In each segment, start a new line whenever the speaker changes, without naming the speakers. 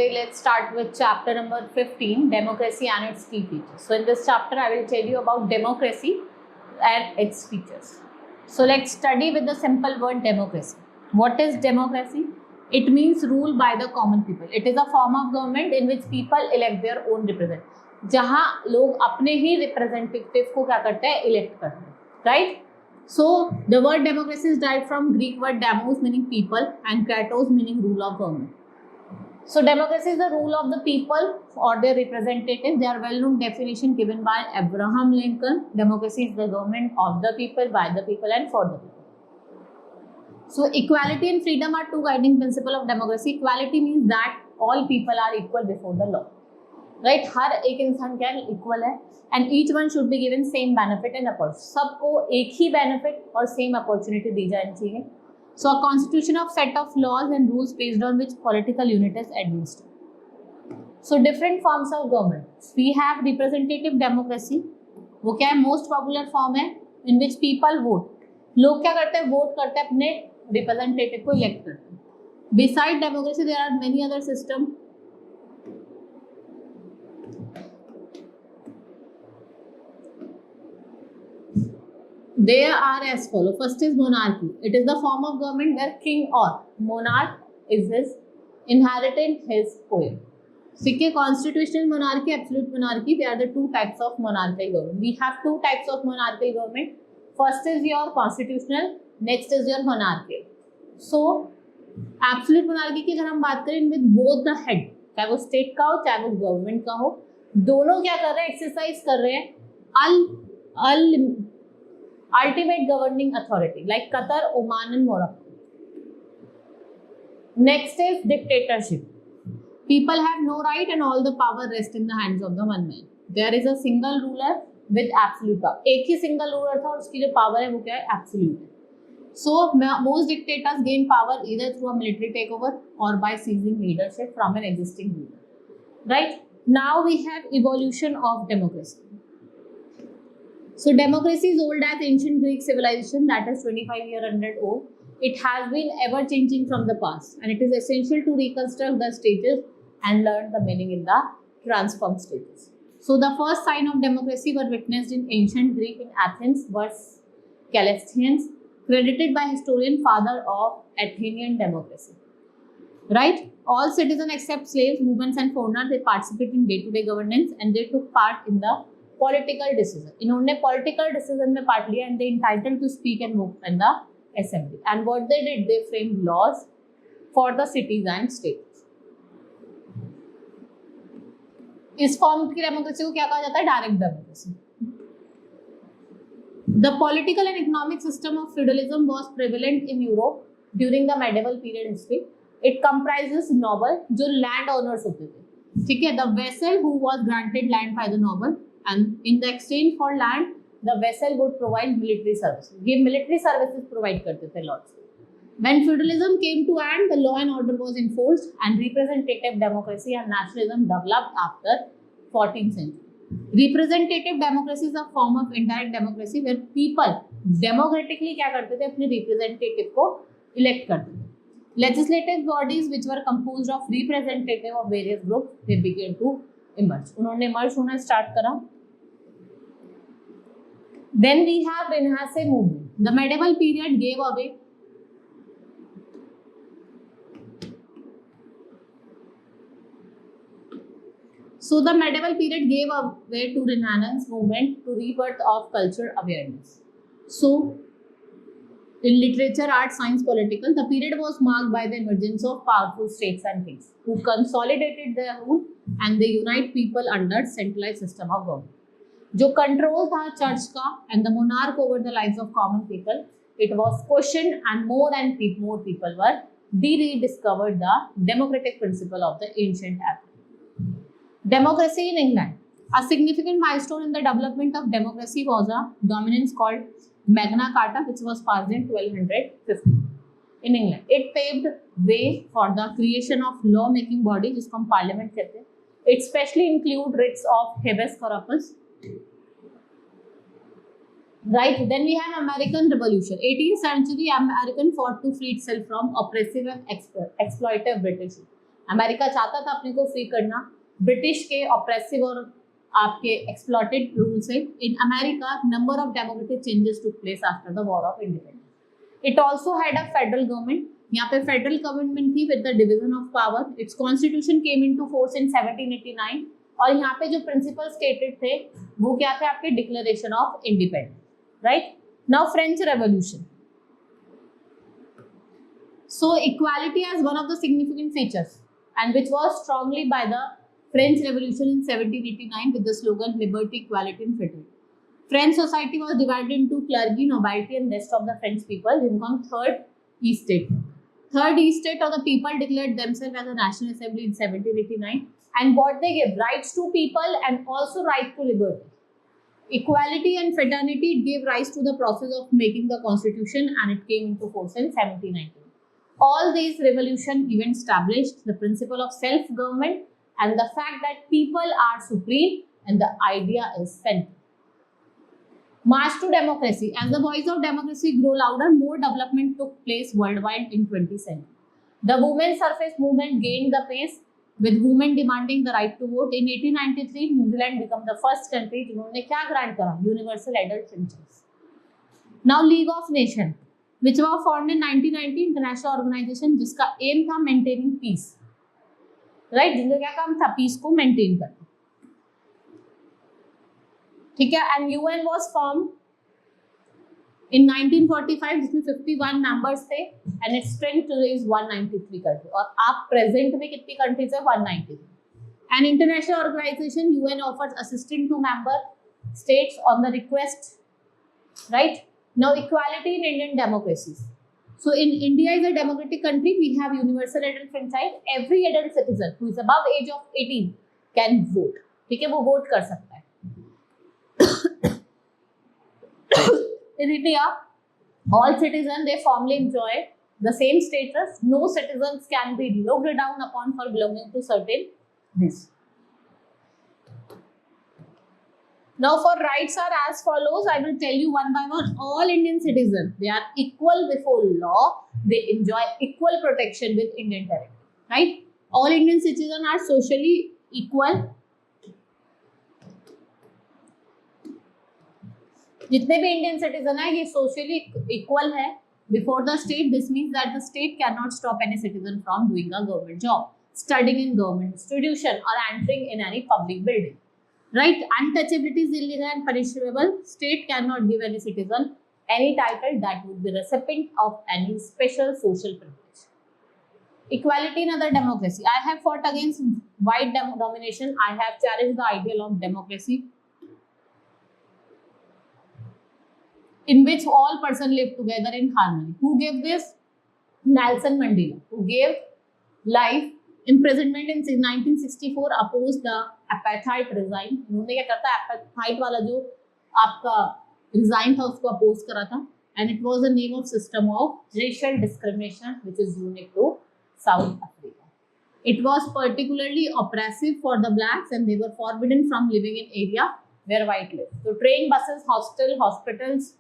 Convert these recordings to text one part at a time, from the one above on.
today let's start with chapter number 15, democracy and its key features. So in this chapter I will tell you about democracy and its features. So let's study with the simple word democracy. What is democracy? It means rule by the common people. It is a form of government in which people elect their own representative. जहाँ लोग अपने ही representative को क्या करते हैं, elect करते हैं, right? So the word democracy is derived from Greek word demos meaning people and kratos meaning rule of government. So democracy is the rule of the people or their representative. They are well-known definition given by Abraham Lincoln. Democracy is the government of the people, by the people and for the people. So equality and freedom are two guiding principles of democracy. Equality means that all people are equal before the law. Right? हर एक इंसान क्या है, equal है, and each one should be given same benefit and opportunity. सबको एक ही benefit और same opportunity दी जानी चाहिए. So a constitution of set of laws and rules based on which political unit is administered. So different forms of government. We have representative democracy. वो क्या है, most popular form है in which people vote. लोग क्या करते हैं, vote करते हैं, अपने representative को elect करते हैं. Beside democracy, there are many other systems. They are as follow. First is monarchy. It is the form of government where king or monarch is his inheritant, his poem. ठीक है, constitutional monarchy, absolute monarchy. They are the two types of monarchical government. We have two types of monarchical government. First is your constitutional, next is your monarchical. So absolute monarchy की अगर हम बात करें, with both the head, चाहे वो state का हो चाहे वो government का हो, दोनों क्या कर रहे हैं, exercise कर रहे हैं ultimate governing authority like Qatar, Oman and Morocco. Next is dictatorship. People have no right and all the power rests in the hands of the one man. There is a single ruler with absolute power. एक ही single ruler था और उसकी जो power है वो क्या है, absolute. So most dictators gain power either through a military takeover or by seizing leadership from an existing ruler. Right? Now we have evolution of democracy. So democracy is old as ancient Greek civilization, that is 2500 old. It has been ever changing from the past and it is essential to reconstruct the stages and learn the meaning in the transformed stages. So the first sign of democracy were witnessed in ancient Greek in Athens versus Callisthenes, credited by historian father of Athenian democracy. Right? All citizens except slaves, women and foreigners, they participate in day-to-day governance and they took part in the political decision. इन्होंने political decision में part लिया and they entitled to speak and move in the assembly. And what they did, they framed laws for the cities and states. इस form की democracy को क्या कहा जाता है, direct democracy. The political and economic system of feudalism was prevalent in Europe during the medieval period history. It comprises noble, जो land owners होते थे, ठीक है, the vassal who was granted land by the noble. And in the exchange for land, the vessel would provide military services. ये military services provide करते थे lords. When feudalism came to end, the law and order was enforced, and representative democracy and nationalism developed after 14th century. Representative democracy is a form of indirect democracy where people democratically क्या करते थे, अपने representative को elect करते थे. Legislative bodies which were composed of representative of various groups, they began to emerge. उन्होंने emerge होना start करा. Then we have Renaissance movement. The medieval period gave away the medieval period gave way to Renaissance movement, to rebirth of culture awareness. So in literature, art, science, political, the period was marked by the emergence of powerful states and kings who consolidated their rule and they unite people under centralized system of government. जो control था church का and the monarch over the lives of common people, it was questioned and more people were rediscovered the democratic principle of the ancient epoch. Democracy in England. A significant milestone in the development of democracy was a dominance called Magna Carta, which was passed in 1250 in England. It paved way for the creation of law-making body, जिसको हम parliament कहते हैं. It specially include writs of habeas corpus. Right. Then we have American Revolution. 18th century, American fought to free itself from oppressive and exploitative British. America चाहता था अपने को free करना British के ऑप्रेसिव और आपके एक्सप्लॉटेड रूल से. In America number of democratic changes took place after the war of independence. It also had a federal government. यहाँ पे फेडरल गवर्नमेंट थी with the division of power. It's constitution came into force in 1789 और यहाँ पे जो principal stated थे वो क्या थे आपके declaration of independence. Right now French revolution. So equality as one of the significant features and which was strongly by the French Revolution in 1789 with the slogan liberty, equality and fraternity. French society was divided into clergy, nobility and rest of the French people. जिनको हम third estate. Third estate or the people declared themselves as a national assembly in 1789 and what they gave rights to people and also right to liberty. Equality and fraternity gave rise to the process of making the constitution and it came into force in 1790. All these revolution events established the principle of self-government and the fact that people are supreme and the idea is central. March to democracy. As the voice of democracy grew louder, more development took place worldwide in 20th century. The women's suffrage movement gained the pace with women demanding the right to vote. In 1893, New Zealand became the first country जिन्होंने क्या grant करा? Universal adult franchise. Now League of Nations, which was formed in 1990, international organization जिसका aim था maintaining peace, right? जिनका क्या काम था? peace को maintain करना. ठीक है. And UN was formed in 1945 जिसमें 51 members थे and its strength today is 193 countries. और आप present में कितनी countries है? 193. An international organization UN offers assistance to member states on the request, right? Now equality in Indian democracies. So in India is a democratic country. We have universal adult franchise. Every adult citizen who is above age of 18 can vote. ठीक है, वो vote कर सकता है. In India, all citizens they formally enjoy the same status. No citizens can be looked down upon for belonging to certain this. Now for rights are as follows. I will tell you one by one. All Indian citizens, they are equal before law. They enjoy equal protection with Indian territory. Right? All Indian citizens are socially equal. जितने भी Indian citizen है ये socially equal है before the state. This means that the state cannot stop any citizen from doing a government job, studying in government institution or entering in any public building. Right? Untouchability is illegal and punishable. State cannot give any citizen any title that would be recipient of any special social privilege. Equality in other democracy. I have fought against white domination. I have challenged the ideal of democracy in which all persons live together in harmony. Who gave this? Nelson Mandela, who gave life imprisonment in 1964, opposed the apartheid regime. उन्होंने क्या करता है? apartheid वाला जो आपका regime था उसको oppose करा था and it was the name of system of racial discrimination which is unique to South Africa. It was particularly oppressive for the blacks and they were forbidden from living in area where white lived. So train, buses, hostel, hospitals,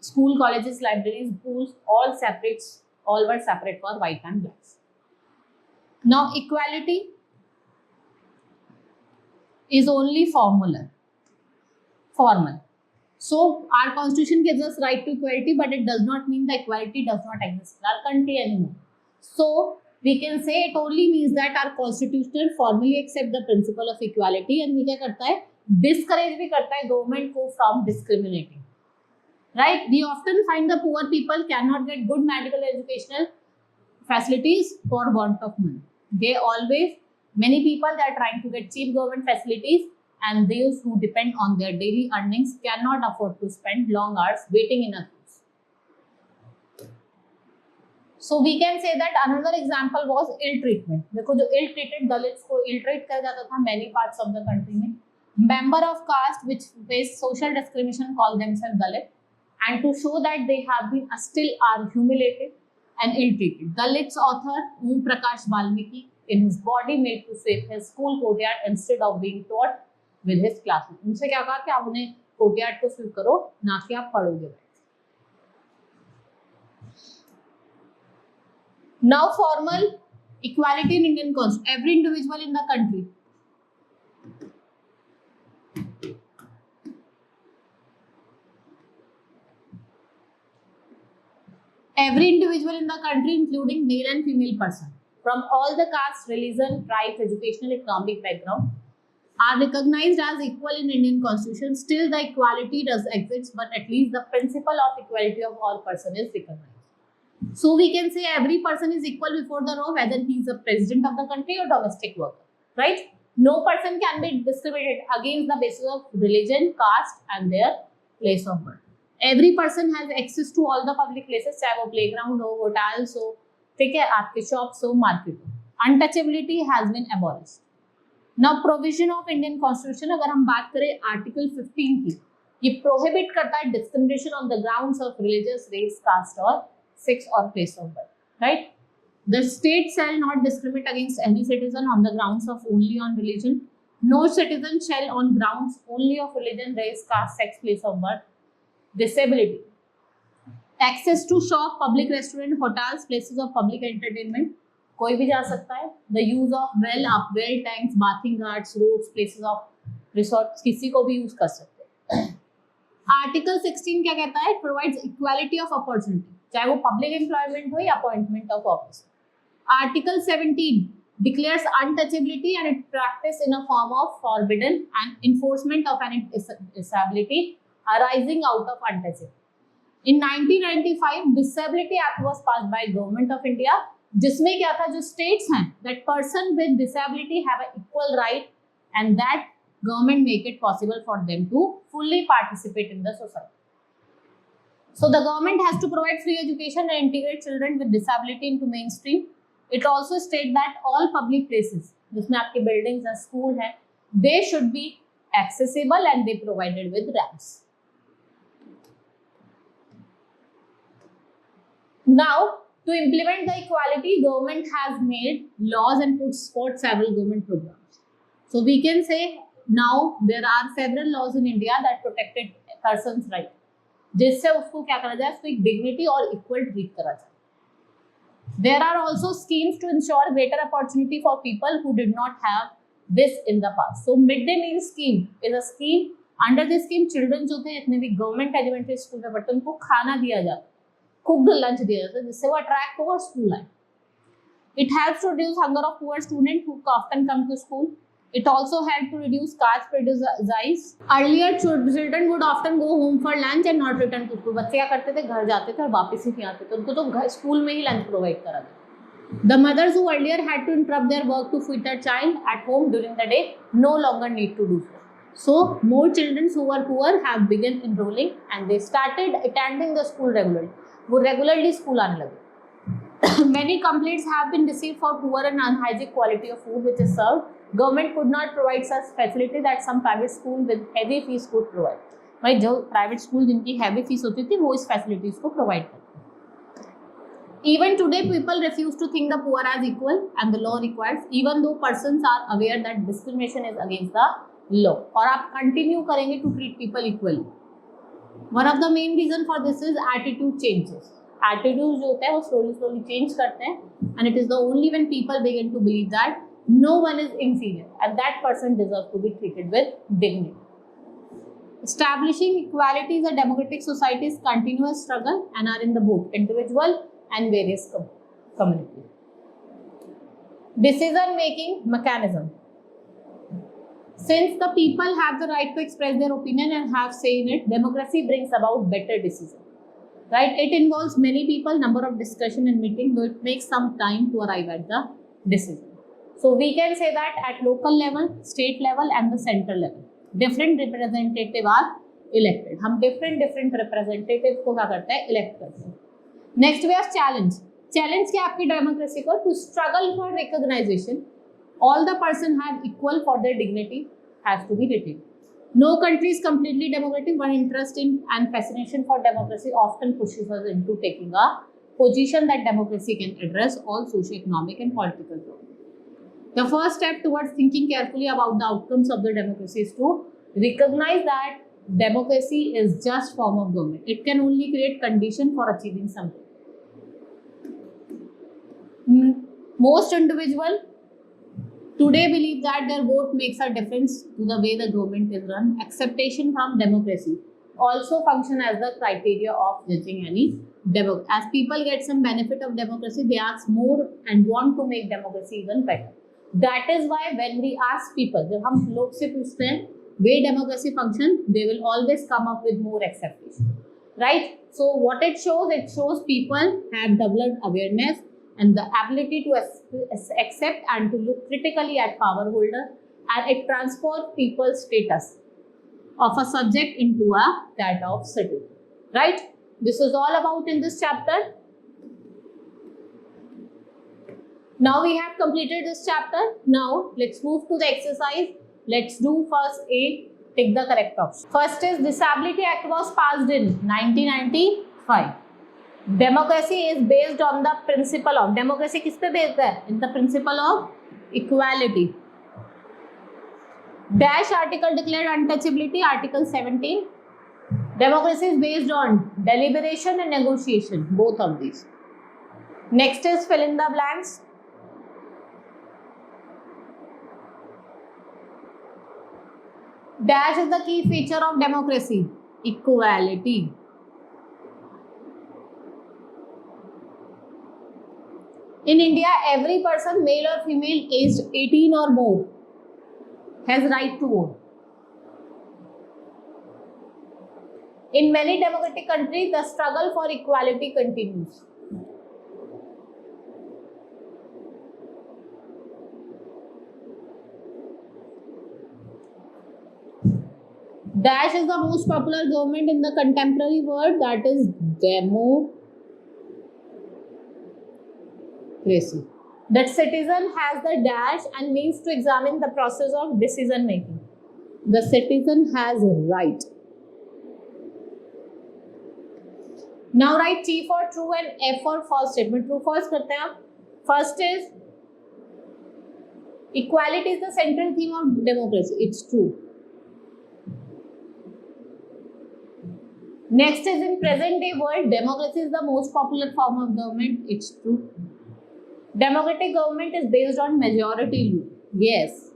school, colleges, libraries, schools, all were separate for white and blacks. Now equality is only formal. So our constitution gives us right to equality, but it does not mean that equality does not exist in our country anymore. So we can say it only means that our constitution formally accept the principle of equality and we क्या करता है? Discourage भी करता है government को from discriminating. Right? We often find the poor people cannot get good medical educational facilities for want of money. Many people they are trying to get cheap government facilities and those who depend on their daily earnings cannot afford to spend long hours waiting in a queue. So we can say that another example was ill treatment. देखो जो ill treated Dalits को ill treat किया जाता था many parts of the country में. Member of caste which face social discrimination call themselves Dalit and to show that they have been still are humiliated and ill-treated. Dalit's author Om Prakash Valmiki in his body made to save his school courtyard instead of being taught with his classmates. उनसे क्या कहा कि आप उन्हें courtyard को sweep करो, ना कि आप पढ़ोगे. Now formal Equality in Indian Constitution. Every individual in the country. Every individual in the country, including male and female person, from all the castes, religion, tribes, educational, economic background, are recognized as equal in Indian Constitution. Still, the equality does exist, but at least the principle of equality of all person is recognized. So we can say every person is equal before the law, whether he is a president of the country or domestic worker, right? No person can be discriminated against the basis of religion, caste, and their place of birth. Every person has access to all the public places, चाहे वो playground हो, hotels हो, ठीक है, आपके shops हो, market हो. Untouchability has been abolished. Now provision of Indian Constitution, अगर हम बात करें Article 15 की, ये prohibit करता है discrimination on the grounds of religious, race, caste or sex or place of birth, right? The state shall not discriminate against any citizen on the grounds of only on religion. No citizen shall on grounds only of religion, race, caste, sex, place of birth. Disability. Access to shop, public restaurant, hotels, places of public entertainment. कोई भी जा सकता है. The use of well tanks, bathing ghats, roads, places of resorts, किसी को भी use कर सकते हैं. Article 16 क्या कहता है? It provides equality of opportunity. चाहे वो public employment हो या appointment of office. Article 17 declares untouchability and it practice in a form of forbidden and enforcement of an disability arising out of untouchability. In 1995, Disability Act was passed by Government of India, जिसमें क्या था, जो states हैं, that person with disability have an equal right and that government make it possible for them to fully participate in the society. So the government has to provide free education and integrate children with disability into mainstream. It also states that all public places, जिसमें आपके buildings and school हैं, they should be accessible and they provided with ramps. Now, to implement the equality, government has made laws and puts forth several government programs. So we can say now there are several laws in India that protected person's right, जिससे उसको क्या करा जाए, उसको एक dignity और equal treat करा जाए. There are also schemes to ensure greater opportunity for people who did not have this in the past. So midday meal scheme is a scheme. Under this scheme, children जो थे जितने भी government elementary school में पढ़ते उनको खाना दिया जाता, cooked lunch दिया जाता, जिससे वो attract हो school आए. It helps to reduce hunger of poor students who often come to school. It also helps to reduce caste prejudice. Earlier, children would often go home for lunch and not return to school. बच्चे क्या करते थे, घर जाते थे और वापस ही नहीं आते थे, उनको तो स्कूल में ही लंच प्रोवाइड करा था. The mothers who earlier had to interrupt their work to feed their child at home during the day no longer need to do so. So more children who were poor have begun enrolling and they started attending the school regularly. वो regularly school आने लगे. Many complaints have been received for poor and unhygienic quality of food which is served. Government could not provide such facility that some private school with heavy fees could provide. भाई जो private school जिनकी heavy fees होती थी वो इस facilities को provide करते. Even today, people refuse to think the poor as equal, and the law requires, even though persons are aware that discrimination is against the law. और आप continue करेंगे to treat people equally. One of the main reason for this is attitude changes. Attitudes जो होता है वो slowly change करते हैं, and it is the only when people begin to believe that no one is inferior and that person deserves to be treated with dignity. Establishing equality is a democratic society's continuous struggle and are in the both individual and various community. Decision making mechanism. Since the people have the right to express their opinion and have say in it, democracy brings about better decision. Right? It involves many people, number of discussion and meeting, though it makes some time to arrive at the decision. So we can say that at local level, state level and the central level, different representatives are elected. हम different representatives को क्या करते हैं, elect करते हैं. Next we have challenge. Challenge क्या आपकी democracy को, to struggle for recognition. All the person have equal for their dignity has to be retained. No country is completely democratic. One interest in and fascination for democracy often pushes us into taking a position that democracy can address all socio-economic and political problems. The first step towards thinking carefully about the outcomes of the democracy is to recognize that democracy is just form of government. It can only create condition for achieving something. Most individual today believe that their vote makes a difference to the way the government is run. Acceptation from democracy also function as the criteria of judging any democracy. As people get some benefit of democracy, they ask more and want to make democracy even better. That is why when we ask people, जब हम लोग से पूछते हैं way democracy function, they will always come up with more acceptation, right? So what it shows people have developed awareness and the ability to accept and to look critically at power holder, and it transforms people's status of a subject into a that of citizen, right? This is all about in this chapter. Now we have completed this chapter. Now let's move to the exercise. Let's do first A. Take the correct option. First is Disability Act was passed in 1995. Democracy is based on the principle of democracy. किस पे based है? In the principle of equality. Dash article declared untouchability. Article 17. Democracy is based on deliberation and negotiation. Both of these. Next is fill in the blanks. Dash is the key feature of democracy. Equality. In India, every person, male or female, aged 18 or more, has right to vote. In many democratic countries, the struggle for equality continues. Dash is the most popular government in the contemporary world, that is democracy. That citizen has the dash and means to examine the process of decision making. The citizen has a right. Now write T for true and F for false statement. True false करते हैं आप. First is equality is the central theme of democracy. It's true. Next is in present day world, democracy is the most popular form of government. It's true. Democratic government is based on majority rule. Yes.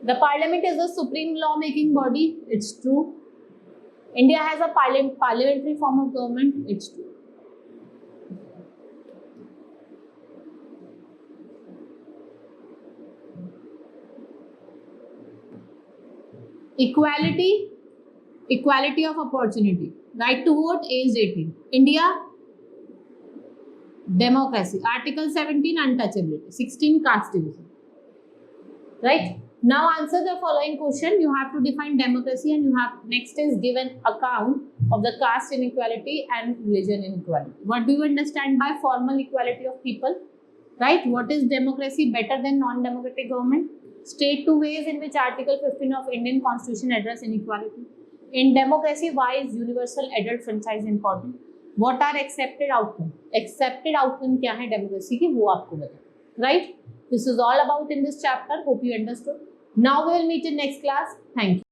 The parliament is the supreme law-making body. It's true. India has a parliamentary form of government. It's true. Equality of opportunity. Right to vote, aged 18. India, democracy. Article 17, untouchability. 16, caste division. Right? Now answer the following question. You have to define democracy and you have next is given account of the caste inequality and religion inequality. What do you understand by formal equality of people? Right? What is democracy better than non-democratic government? State two ways in which Article 15 of Indian Constitution address inequality. In democracy, why is universal adult franchise important? What are accepted outcome? Accepted outcome क्या है democracy की वो आपको बताएं. Right? This is all about in this chapter. Hope you understood. Now we will meet in next class. Thank you.